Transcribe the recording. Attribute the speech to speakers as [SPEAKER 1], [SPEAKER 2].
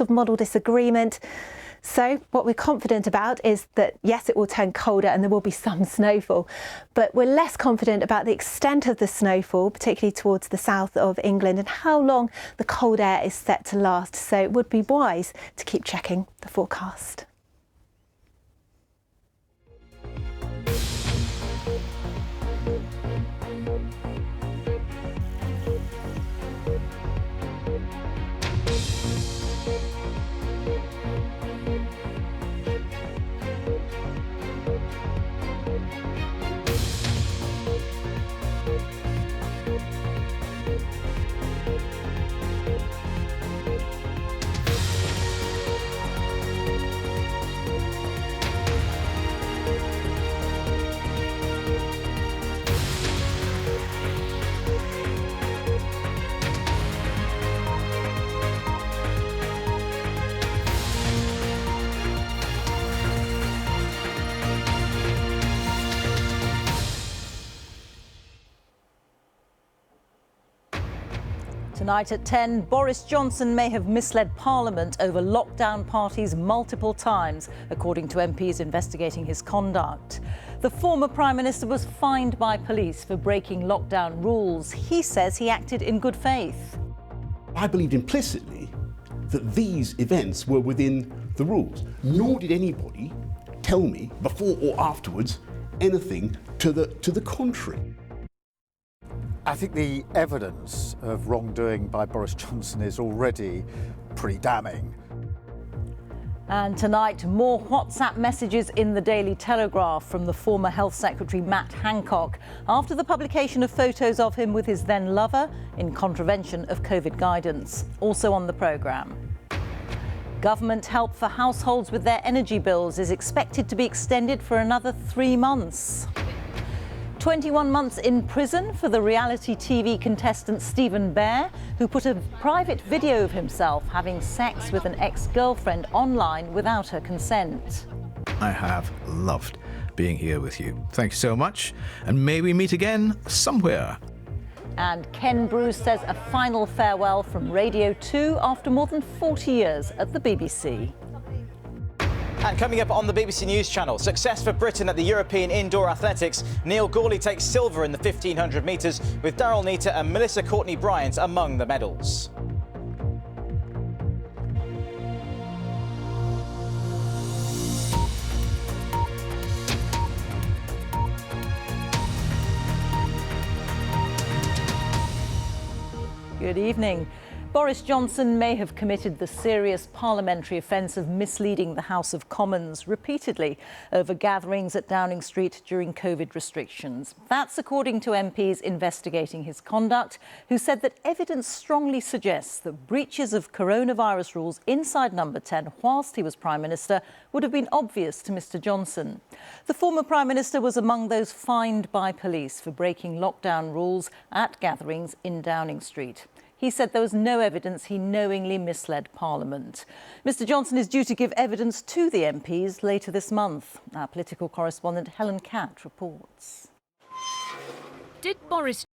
[SPEAKER 1] of model disagreement. So what we're confident about is that, yes, it will turn colder and there will be some snowfall, but we're less confident about the extent of the snowfall, particularly towards the south of England, and how long the cold air is set to last. So it would be wise to keep checking the forecast.
[SPEAKER 2] Tonight at 10, Boris Johnson may have misled Parliament over lockdown parties multiple times, according to MPs investigating his conduct. The former Prime Minister was fined by police for breaking lockdown rules. He says he acted in good faith.
[SPEAKER 3] I believed implicitly that these events were within the rules, nor did anybody tell me before or afterwards anything to the contrary.
[SPEAKER 4] I think the evidence of wrongdoing by Boris Johnson is already pretty damning.
[SPEAKER 2] And tonight, more WhatsApp messages in the Daily Telegraph from the former Health Secretary Matt Hancock after the publication of photos of him with his then lover in contravention of COVID guidance. Also on the programme. Government help for households with their energy bills is expected to be extended for another 3 months. 21 months in prison for the reality TV contestant Stephen Bear, who put a private video of himself having sex with an ex-girlfriend online without her consent.
[SPEAKER 5] I have loved being here with you. Thank you so much, and may we meet again somewhere.
[SPEAKER 2] And Ken Bruce says a final farewell from Radio 2 after more than 40 years at the BBC.
[SPEAKER 6] And coming up on the BBC News Channel, success for Britain at the European Indoor Athletics. Neil Gourley takes silver in the 1500 metres, with Daryl Neita and Melissa Courtney-Bryant among the medals.
[SPEAKER 2] Good evening. Boris Johnson may have committed the serious parliamentary offence of misleading the House of Commons repeatedly over gatherings at Downing Street during COVID restrictions. That's according to MPs investigating his conduct, who said that evidence strongly suggests that breaches of coronavirus rules inside Number 10 whilst he was Prime Minister would have been obvious to Mr Johnson. The former Prime Minister was among those fined by police for breaking lockdown rules at gatherings in Downing Street. He said there was no evidence he knowingly misled Parliament. Mr Johnson is due to give evidence to the MPs later this month. Our political correspondent Helen Catt reports.
[SPEAKER 7] Did Boris